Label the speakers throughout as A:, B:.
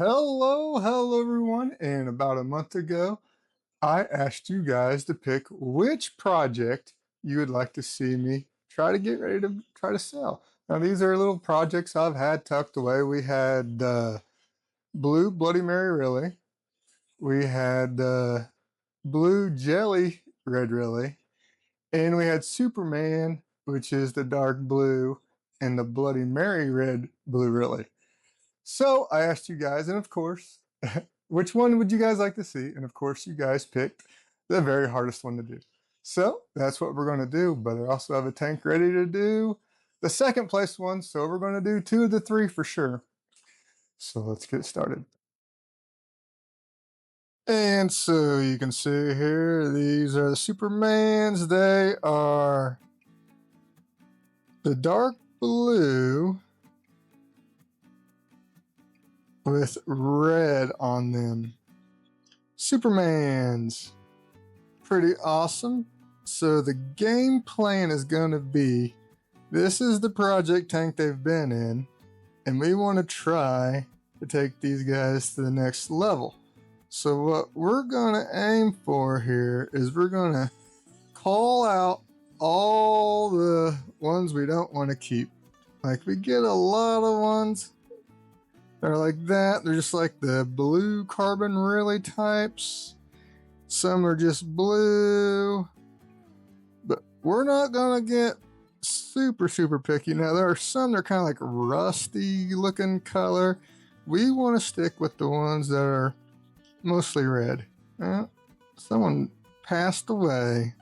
A: Hello everyone. And about a month ago, I asked you guys to pick which project you would like to see me try to get ready to try to sell. Now, these are little projects I've had tucked away. We had Blue Bloody Mary Really. We had Blue Jelly Red Really. And we had Superman, which is the dark blue, and the Bloody Mary Red Blue Really. So I asked you guys, and of course, which one would you guys like to see? And of course, you guys picked the very hardest one to do. So that's what we're going to do. But I also have a tank ready to do the second place one. So we're going to do 2 of the 3 for sure. So let's get started. And so you can see here, these are the Supermans. They are the dark blue with red on them. Supermans. Pretty awesome. So the game plan is going to be, this is the project tank they've been in, and we want to try to take these guys to the next level. So what we're going to aim for here is we're going to call out all the ones we don't want to keep. Like, we get a lot of ones that are like that. They're just like the blue carbon really types. Some are just blue. But we're not going to get super picky. Now, there are some that are kind of like rusty looking color. We want to stick with the ones that are mostly red. Someone passed away.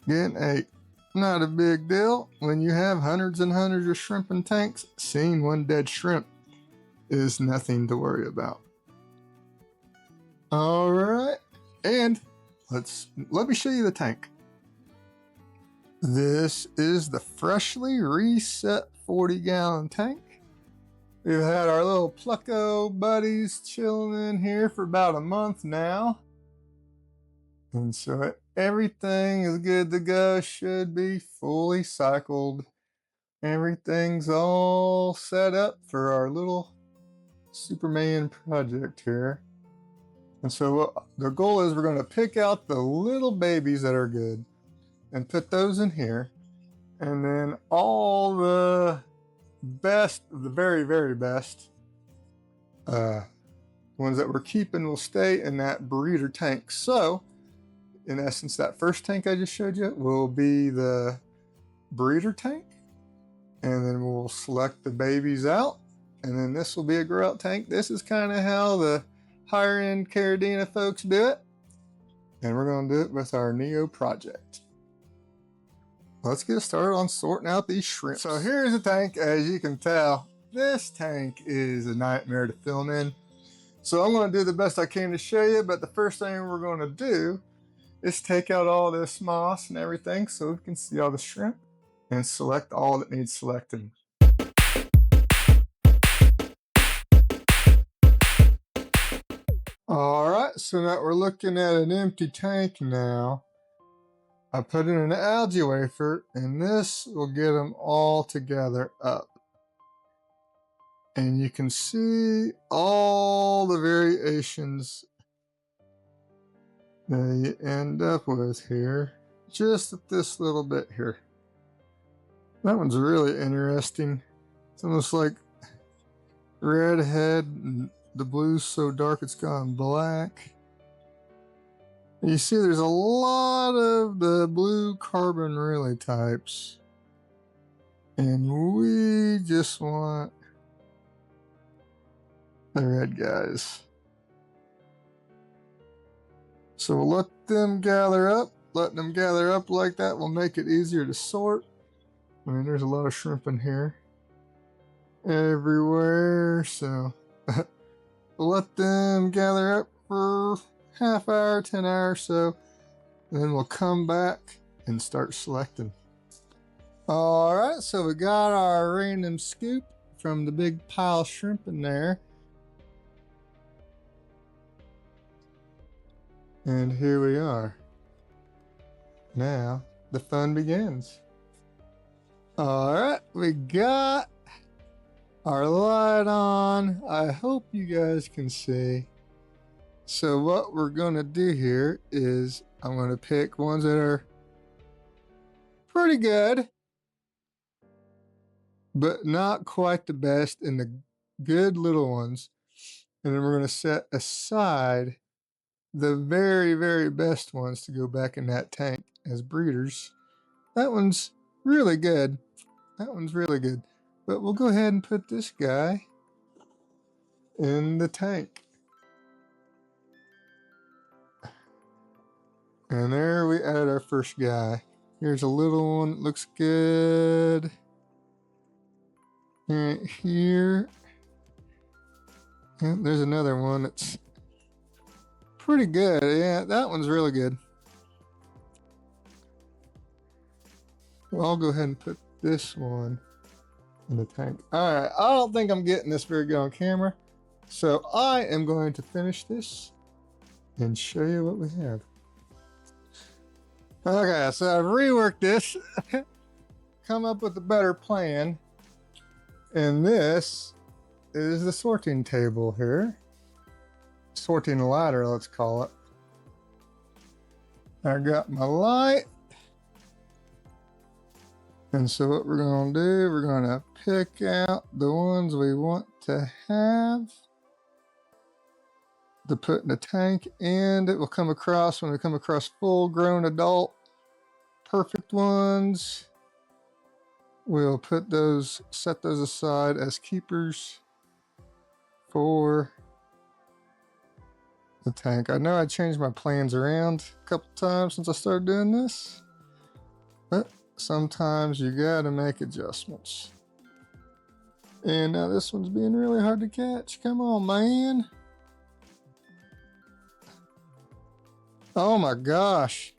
A: Getting ate. Not a big deal. When you have hundreds and hundreds of shrimp in tanks, seeing one dead shrimp is nothing to worry about. All right, and let me show you the tank. This is the freshly reset 40-gallon tank. We've had our little Plucko buddies chilling in here for about a month now. And so everything is good to go, should be fully cycled. Everything's all set up for our little Superman project here. And so the goal is we're going to pick out the little babies that are good and put those in here. And then all the best, the very best ones that we're keeping will stay in that breeder tank. So in essence, that first tank I just showed you will be the breeder tank. And then we'll select the babies out. And then this will be a grow out tank. This is kind of how the higher end Caridina folks do it. And we're going to do it with our Neo project. Let's get started on sorting out these shrimps. So here's the tank. As you can tell, this tank is a nightmare to film in. So I'm going to do the best I can to show you. But the first thing we're going to do is take out all this moss and everything so we can see all the shrimp and select all that needs selecting. All right, so now we're looking at an empty tank now. I put in an algae wafer, and this will get them all together up. And you can see all the variations that you end up with here, just at this little bit here. That one's really interesting. It's almost like redhead, and the blue's so dark it's gone black. And you see there's a lot of the blue carbon really types. And we just want the red guys. So we'll let them gather up. Letting them gather up like that will make it easier to sort. I mean, there's a lot of shrimp in here. Everywhere, so we'll let them gather up for half hour, 10 hours or so, and then we'll come back and start selecting. All right, so we got our random scoop from the big pile of shrimp in there. And here we are. Now the fun begins. All right, we got our light on. I hope you guys can see. So what we're gonna do here is I'm gonna pick ones that are pretty good, but not quite the best, and the good little ones. And then we're gonna set aside the very, very best ones to go back in that tank as breeders. That one's really good. That one's really good. But we'll go ahead and put this guy in the tank. And there we added our first guy. Here's a little one that looks good. Right here. And there's another one that's pretty good. Yeah, that one's really good. Well, I'll go ahead and put this one in the tank. Alright, I don't think I'm getting this very good on camera. So I am going to finish this and show you what we have. Okay, so I've reworked this, come up with a better plan, and this is the sorting table here. Sorting ladder, let's call it. I got my light. And so what we're going to do, we're going to pick out the ones we want to have to put in the tank, and it will come across when we come across full grown adult perfect ones. We'll put those, set those aside as keepers for the tank. I know I changed my plans around a couple times since I started doing this, but sometimes you gotta make adjustments. And now this one's being really hard to catch. Come on, man. Oh my gosh.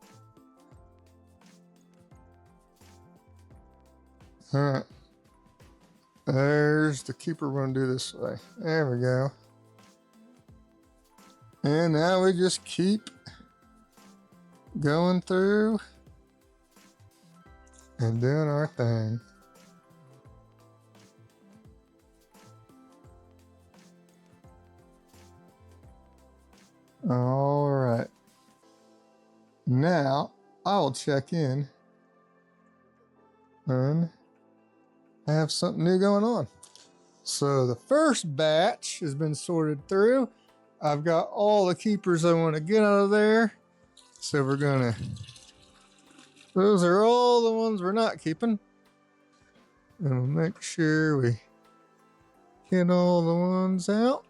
A: All right. There's the keeper. We're gonna do this way. There we go. And now we just keep going through and doing our thing. All right. Now I'll check in and I have something new going on. So the first batch has been sorted through. I've got all the keepers I want to get out of there. So we're gonna, those are all the ones we're not keeping. And we'll make sure we get all the ones out.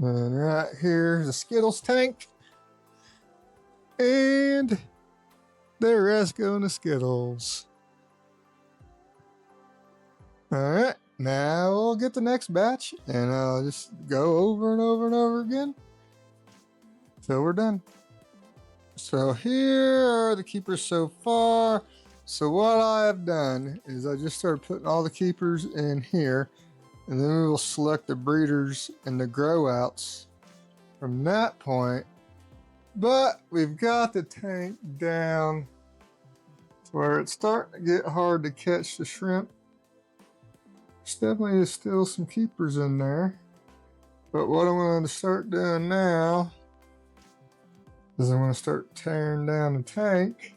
A: And right here's the Skittles tank. And the rest go in the Skittles. Alright, now we'll get the next batch and I'll just go over and over and over again till we're done. So here are the keepers so far. So what I've done is I just started putting all the keepers in here, and then we will select the breeders and the grow outs from that point. But we've got the tank down to where it's starting to get hard to catch the shrimp. There's definitely still some keepers in there. But what I'm going to start doing now is I'm going to start tearing down the tank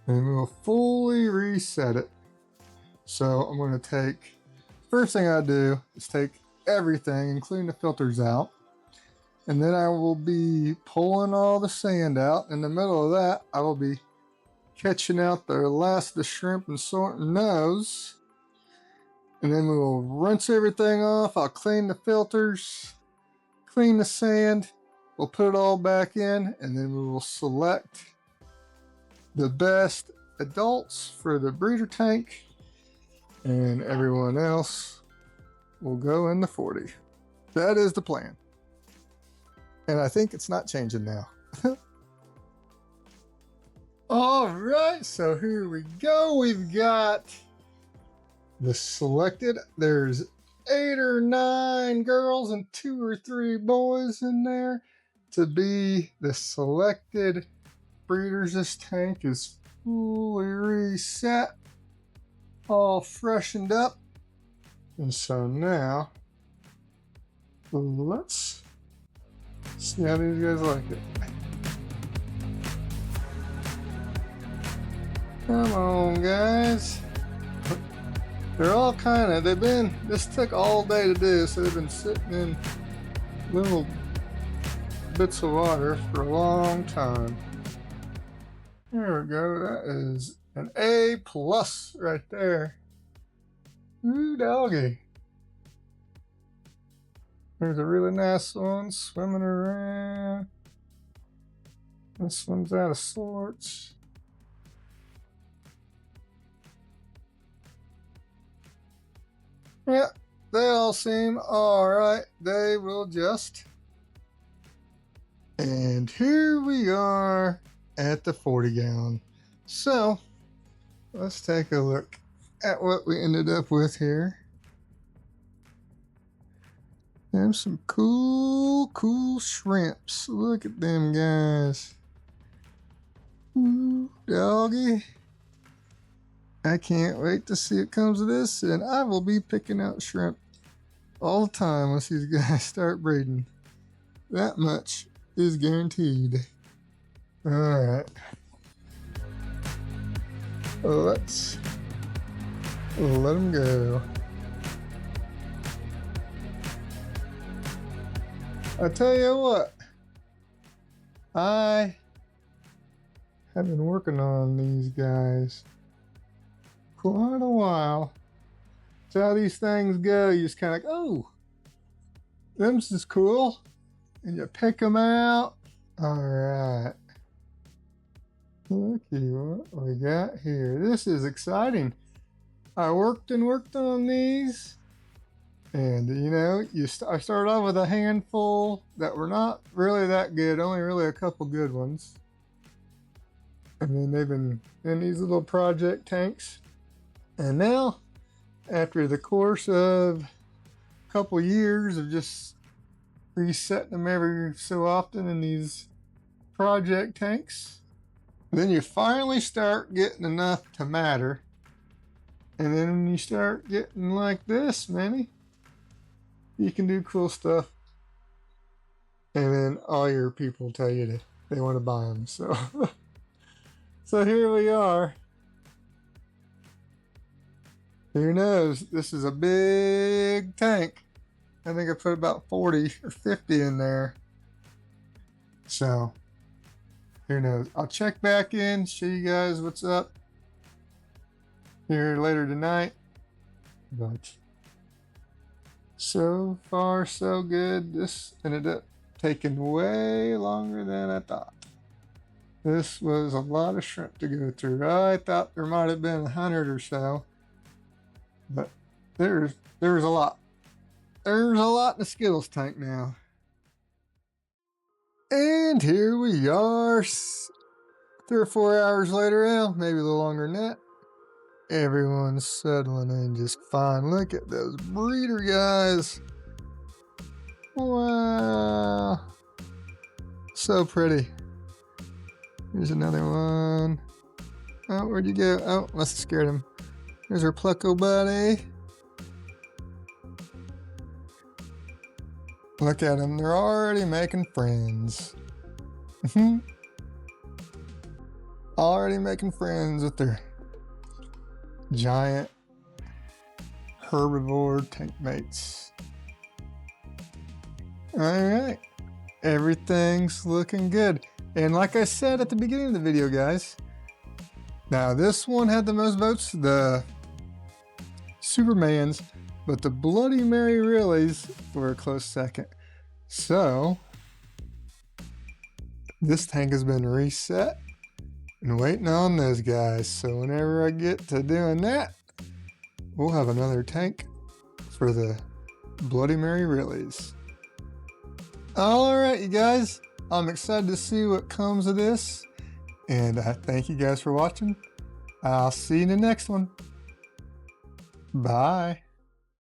A: and we'll fully reset it. So I'm going to take, first thing I do is take everything, including the filters out. And then I will be pulling all the sand out. In the middle of that, I will be catching out the last of the shrimp and sorting those. And then we will rinse everything off. I'll clean the filters, clean the sand. We'll put it all back in, and then we will select the best adults for the breeder tank, and everyone else will go in the 40. That is the plan. And I think it's not changing now. All right, so here we go. We've got the selected. There's 8 or 9 girls and 2 or 3 boys in there to be the selected breeders. This tank is fully reset, all freshened up. And so now, let's see how these guys like it. Come on, guys. They're all this took all day to do, so they've been sitting in little bits of water for a long time. There we go, that is an A+ right there. Ooh, doggy. There's a really nice one swimming around. This one's out of sorts. Yeah, they all seem alright. They will just. And here we are at the 40 gallon. So, let's take a look at what we ended up with here. There's some cool shrimps. Look at them guys. Ooh, doggy. I can't wait to see what comes of this, and I will be picking out shrimp all the time once these guys start breeding. That much is guaranteed. Alright. Let's let them go. I tell you what, I have been working on these guys quite a while. So how these things go, you just kind of like, oh, them's is cool. And you pick them out. All right. Looky what we got here. This is exciting. I worked on these. And, you know, I started off with a handful that were not really that good. Only really a couple good ones. And then they've been in these little project tanks. And now, after the course of a couple years of just resetting them every so often in these project tanks, then you finally start getting enough to matter. And then when you start getting like this many, you can do cool stuff. And then all your people tell you they want to buy them. So, so here we are. Who knows? This is a big tank. I think I put about 40 or 50 in there. So, who knows? I'll check back in, show you guys what's up here later tonight. But so far, so good. This ended up taking way longer than I thought. This was a lot of shrimp to go through. I thought there might have been 100 or so. But there's a lot. There's a lot in the Skittles tank now. And here we are, 3 or 4 hours later now, maybe a little longer than that. Everyone's settling in just fine. Look at those breeder guys. Wow. So pretty. Here's another one. Oh, where'd you go? Oh, must have scared him. There's our Plucko buddy. Look at them. They're already making friends. Already making friends with their giant herbivore tank mates. Alright. Everything's looking good. And like I said at the beginning of the video, guys, now this one had the most votes, the Supermans, but the Bloody Mary Reallys were a close second. So, this tank has been reset and waiting on those guys. So whenever I get to doing that, we'll have another tank for the Bloody Mary Reallys. Alright, you guys, I'm excited to see what comes of this. And I thank you guys for watching. I'll see you in the next one. Bye.